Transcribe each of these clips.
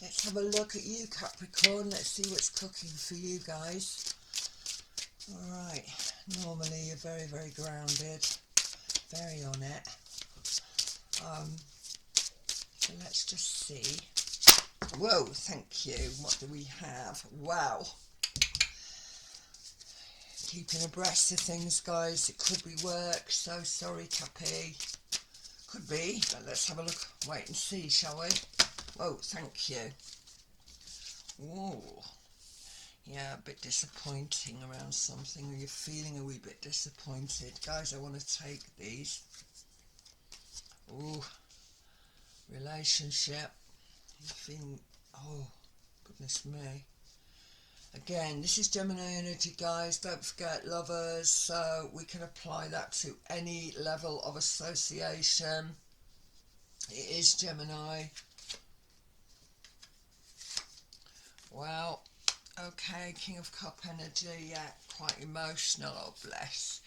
Let's have a look at you, Capricorn. Let's see what's cooking for you guys. Alright, normally you're very, very grounded, very on it. So let's just see. Whoa, thank you. What do we have? Wow. Keeping abreast of things, guys. It could be work. So sorry, Cappy. Could be, but let's have a look. Wait and see, shall we? Whoa, thank you. Ooh. Yeah, a bit disappointing around something, or you're feeling a wee bit disappointed. Guys, I want to take these. Ooh. Relationship. You're feeling, oh, goodness me. Again, this is Gemini energy, guys. Don't forget, lovers. So we can apply that to any level of association. It is Gemini. Well, okay, King of Cup energy. Yeah, quite emotional. Oh, bless.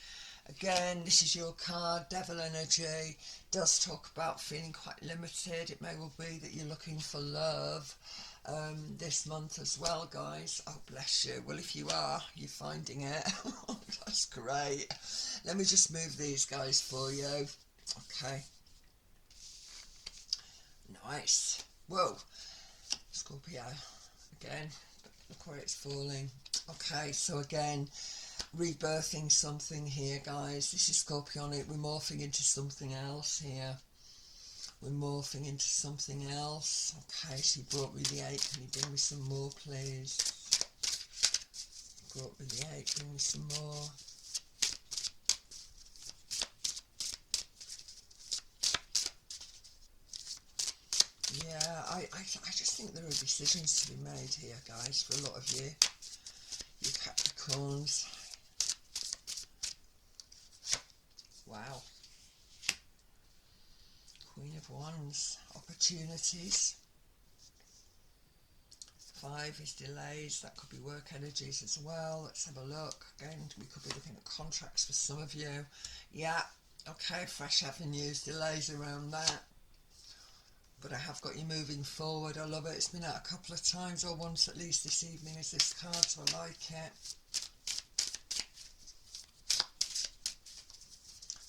Again, this is your card, Devil energy. Does talk about feeling quite limited. It may well be that you're looking for love this month as well, guys. Oh, bless you. Well, if you are, you're finding it. That's great. Let me just move these guys for you. Okay. Nice. Whoa. Scorpio. Again, look where it's falling. Okay, so again, rebirthing something here, guys. This is Scorpionic. We're morphing into something else here. We're morphing into something else. Okay, she brought me the 8. Can you bring me some more, please? Brought me the 8. Bring me some more. Yeah, I just think there are decisions to be made here, guys, for a lot of you. You Capricorns. Wow. Queen of Wands. Opportunities. 5 is delays. That could be work energies as well. Let's have a look. Again, we could be looking at contracts for some of you. Yeah. Okay, fresh avenues. Delays around that. But I have got you moving forward. I love it. It's been out a couple of times, or once at least this evening as this card, so I like it.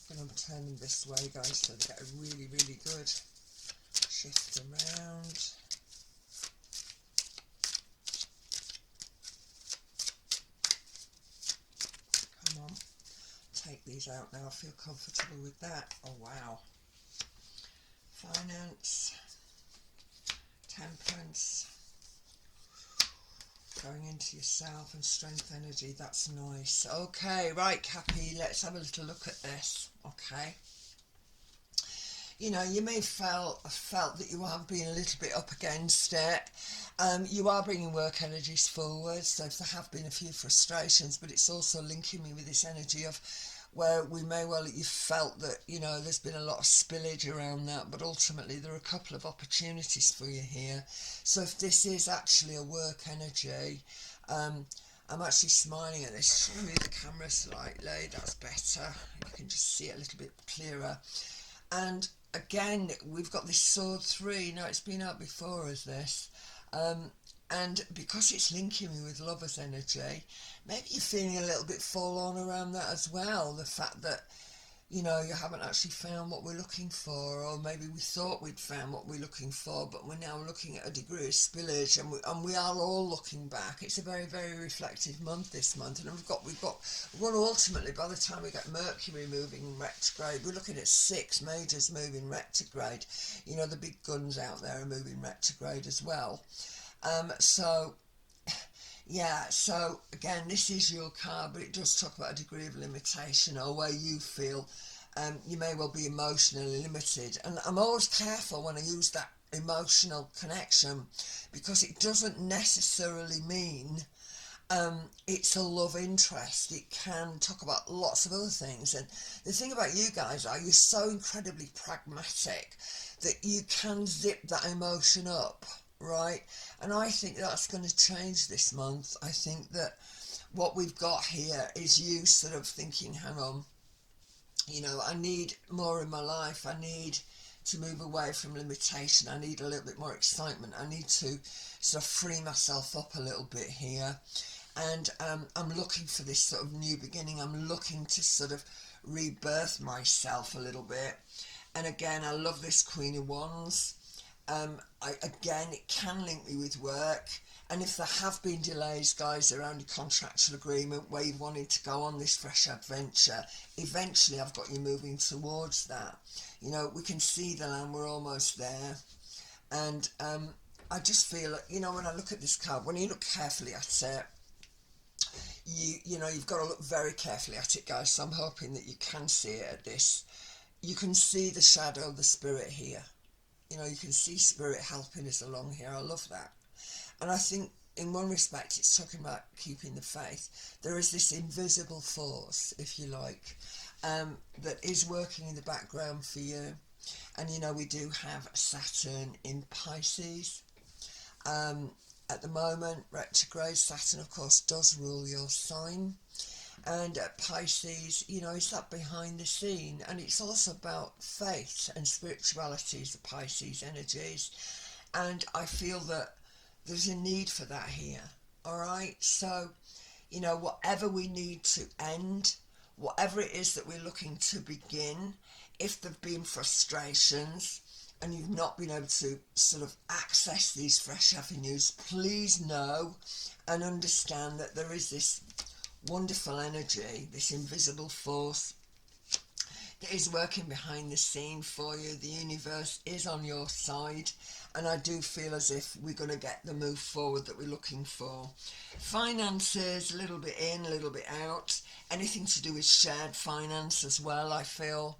I'm going to turn them this way, guys, so they get a really, really good shift around. Come on. Take these out now. I feel comfortable with that. Oh, wow. Finance. Temperance. Going into yourself and strength energy. That's nice. Okay, right, Cappy, let's have a little look at this. Okay. You know, you may have felt that you have been a little bit up against it. You are bringing work energies forward, so if there have been a few frustrations, but it's also linking me with this energy of where we may well, you felt that, you know, there's been a lot of spillage around that, but ultimately there are a couple of opportunities for you here. So if this is actually a work energy, I'm actually smiling at this. Show me the camera slightly, that's better. You can just see it a little bit clearer. And again, we've got this sword 3. Now, it's been out before as this. And because it's linking me with lover's energy, maybe you're feeling a little bit forlorn around that as well. The fact that, you know, you haven't actually found what we're looking for, or maybe we thought we'd found what we're looking for, but we're now looking at a degree of spillage, and we are all looking back. It's a very, very reflective month this month, and we've got ultimately, by the time we get Mercury moving retrograde, we're looking at 6 majors moving retrograde. You know, the big guns out there are moving retrograde as well. So again, this is your card, but it does talk about a degree of limitation, or where you feel you may well be emotionally limited. And I'm always careful when I use that emotional connection, because it doesn't necessarily mean it's a love interest. It can talk about lots of other things. And the thing about you guys are, you're so incredibly pragmatic that you can zip that emotion up, right? And I think that's going to change this month. I think that what we've got here is you sort of thinking, hang on, you know, I need more in my life. I need to move away from limitation. I need a little bit more excitement. I need to sort of free myself up a little bit here. And I'm looking for this sort of new beginning. I'm looking to sort of rebirth myself a little bit. And again, I love this Queen of Wands. Again, it can link me with work. And if there have been delays, guys, around your contractual agreement where you wanted to go on this fresh adventure, eventually I've got you moving towards that. You know, we can see the land, we're almost there. And I just feel, you know, when I look at this card, when you look carefully at it, you know, you've got to look very carefully at it, guys. So I'm hoping that you can see it at this. You can see the shadow of the spirit here. You know, you can see spirit helping us along here. I love that. And I think in one respect it's talking about keeping the faith. There is this invisible force, if you like, that is working in the background for you. And you know, we do have Saturn in Pisces. At the moment, retrograde. Saturn, of course, does rule your sign. And Pisces, you know, is that behind the scene. And it's also about faith and spirituality, the Pisces energies. And I feel that there's a need for that here. All right. So, you know, whatever we need to end, whatever it is that we're looking to begin, if there've been frustrations and you've not been able to sort of access these fresh avenues, please know and understand that there is this wonderful energy, this invisible force that is working behind the scene for you. The universe is on your side, and I do feel as if we're going to get the move forward that we're looking for. Finances, a little bit in, a little bit out. Anything to do with shared finance as well, I feel.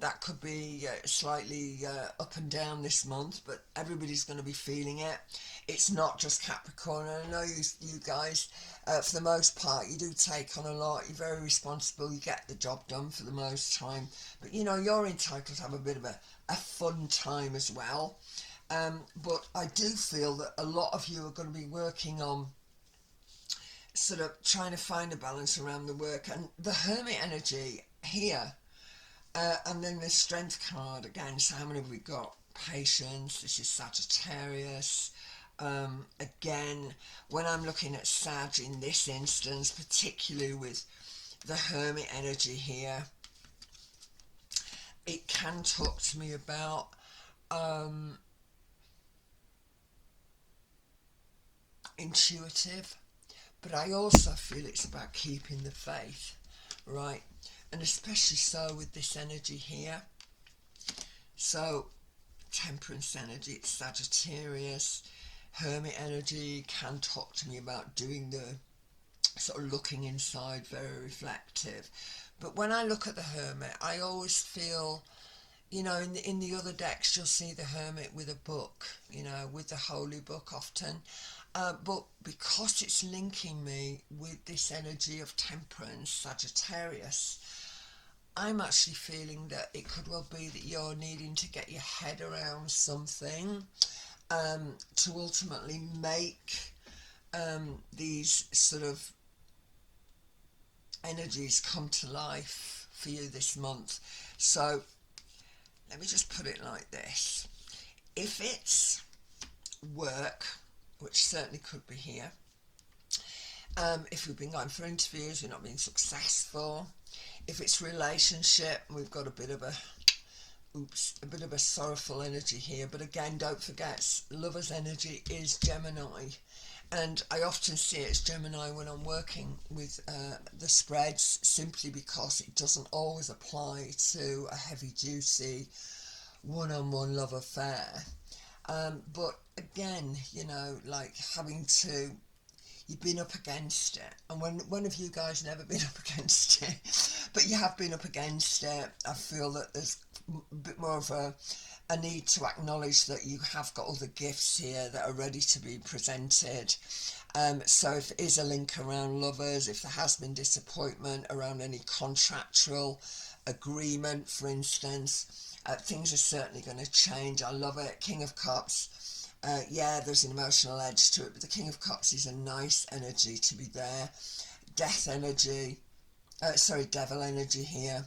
That could be slightly up and down this month, but everybody's going to be feeling it. It's not just Capricorn. And I know you guys, for the most part, you do take on a lot. You're very responsible. You get the job done for the most time. But, you know, you're entitled to have a bit of a fun time as well. But I do feel that a lot of you are going to be working on sort of trying to find a balance around the work. And the Hermit energy here, and then the Strength card again. So how many have we got? Patience. This is Sagittarius. Again, when I'm looking at Sag in this instance, particularly with the Hermit energy here, it can talk to me about intuitive, but I also feel it's about keeping the faith, right? And especially so with this energy here. So Temperance energy, it's Sagittarius. Hermit energy can talk to me about doing the sort of looking inside, very reflective. But when I look at the Hermit, I always feel, you know, in the other decks you'll see the Hermit with a book, you know, with the holy book often. But because it's linking me with this energy of Temperance, Sagittarius, I'm actually feeling that it could well be that you're needing to get your head around something to ultimately make these sort of energies come to life for you this month. So let me just put it like this. If it's work, which certainly could be here, if we've been going for interviews, we're not being successful. If it's relationship, we've got a bit of a sorrowful energy here. But again, don't forget, lover's energy is Gemini, and I often see it as Gemini when I'm working with the spreads, simply because it doesn't always apply to a heavy duty one-on-one love affair. But again, you know, like you've been up against it, and when have you guys never been up against it? But you have been up against it. I feel that there's a bit more of a need to acknowledge that you have got all the gifts here that are ready to be presented. So if there is a link around lovers, if there has been disappointment around any contractual agreement, for instance, things are certainly going to change. I love it. King of Cups. Yeah, there's an emotional edge to it, but the King of Cups is a nice energy to be there. Death energy, devil energy here.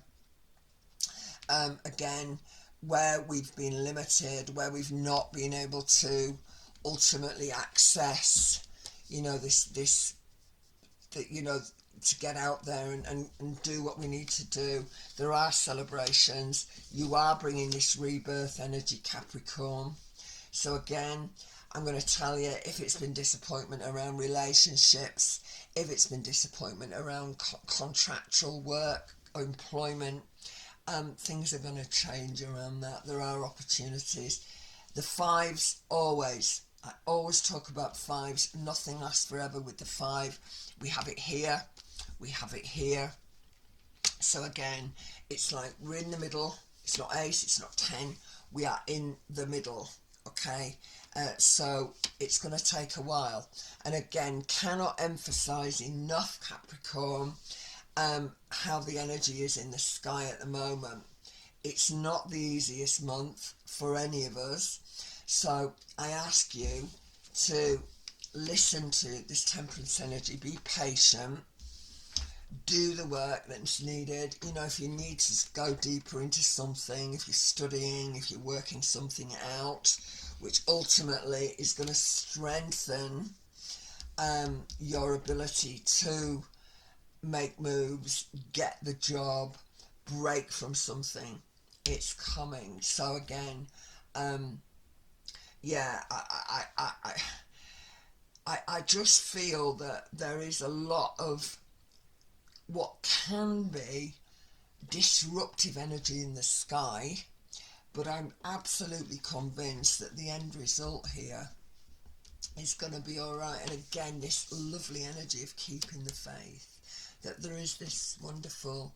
Again, where we've been limited, where we've not been able to ultimately access, you know, to get out there and do what we need to do. There are celebrations. You are bringing this rebirth energy, Capricorn. So again, I'm going to tell you, if it's been disappointment around relationships, if it's been disappointment around contractual work or employment, things are going to change around that. There are opportunities. The fives, always. I always talk about fives. Nothing lasts forever with the five. We have it here. We have it here. So again, it's like we're in the middle. It's not ace, it's not 10. We are in the middle. Okay, so it's going to take a while. And again, cannot emphasize enough, Capricorn, how the energy is in the sky at the moment. It's not the easiest month for any of us. So I ask you to listen to this temperance energy, be patient, do the work that's needed. You know, if you need to go deeper into something, if you're studying, if you're working something out, which ultimately is going to strengthen your ability to make moves, get the job, break from something, it's coming. So again, yeah, I just feel that there is a lot of what can be disruptive energy in the sky, but I'm absolutely convinced that the end result here is going to be all right. And again, this lovely energy of keeping the faith, that there is this wonderful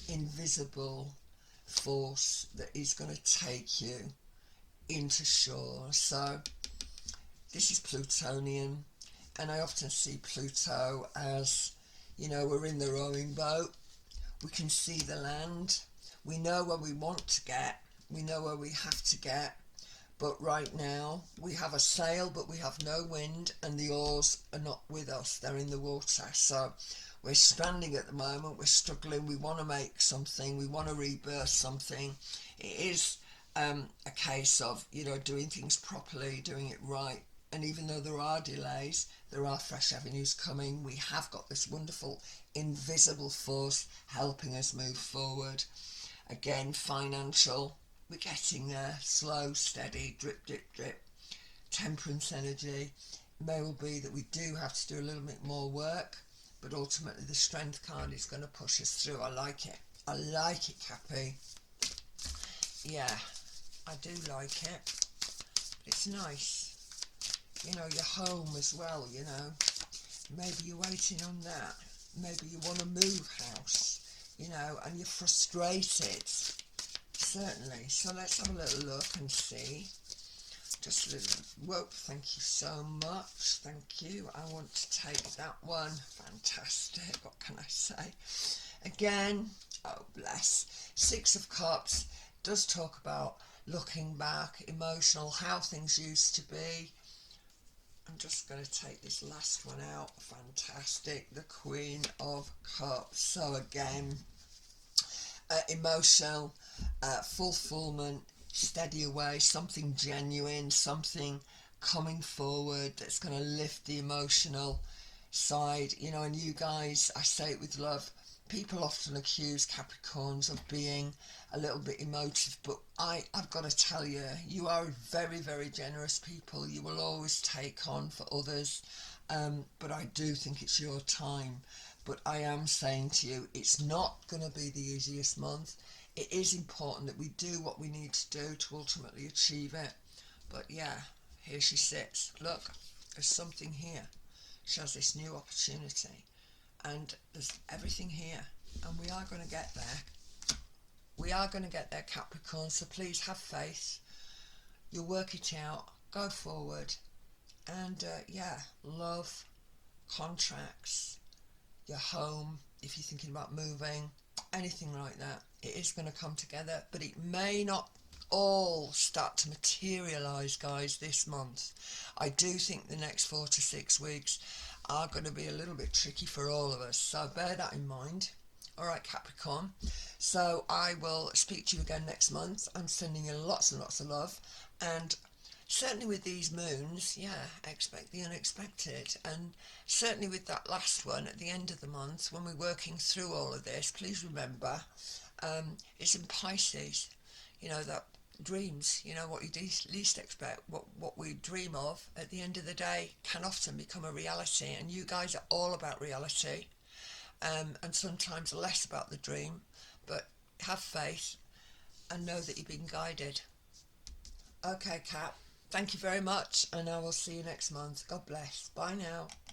invisible force that is going to take you into shore. So this is Plutonian, and I often see Pluto as, you know, we're in the rowing boat, we can see the land, we know where we want to get, we know where we have to get, but right now we have a sail but we have no wind, and the oars are not with us, they're in the water. So we're stranding at the moment, we're struggling, we want to make something, we want to rebirth something. It is a case of, you know, doing things properly, doing it right. And even though there are delays, there are fresh avenues coming. We have got this wonderful invisible force helping us move forward. Again, financial, we're getting there, slow, steady, drip, drip, drip. Temperance energy, may well be that we do have to do a little bit more work, but ultimately the strength card is going to push us through. I like it. I like it, Cappy. Yeah, I do like it. It's nice. You know, your home as well, you know. Maybe you're waiting on that. Maybe you want to move house, you know, and you're frustrated. Certainly. So let's have a little look and see. Just a little, whoa, thank you so much. Thank you. I want to take that one. Fantastic. What can I say? Again, oh bless. 6 of Cups does talk about looking back, emotional, how things used to be. I'm just going to take this last one out. Fantastic. The Queen of Cups. So again, emotional, fulfillment, steady away, something genuine, something coming forward that's going to lift the emotional side. You know, and you guys, I say it with love, people often accuse Capricorns of being a little bit emotive, but I've got to tell you, you are very, very generous people. You will always take on for others, but I do think it's your time. But I am saying to you, it's not going to be the easiest month. It is important that we do what we need to do to ultimately achieve it. But yeah, here she sits. Look, there's something here. She has this new opportunity, and there's everything here, and we are going to get there. We are going to get there, Capricorn, so please have faith. You'll work it out, go forward, and yeah, love, contracts, your home, if you're thinking about moving, anything like that, it is going to come together, but it may not all start to materialise, guys, this month. I do think the next 4 to 6 weeks are going to be a little bit tricky for all of us, so bear that in mind. All right, Capricorn. So I will speak to you again next month. I'm sending you lots and lots of love. And certainly with these moons, yeah, expect the unexpected. And certainly with that last one at the end of the month, when we're working through all of this, please remember it's in Pisces. You know, that dreams, you know, what you least expect, what we dream of at the end of the day can often become a reality. And you guys are all about reality, and sometimes less about the dream. But have faith and know that you've been guided. Okay, Cap. Thank you very much, and I will see you next month. God bless. Bye now.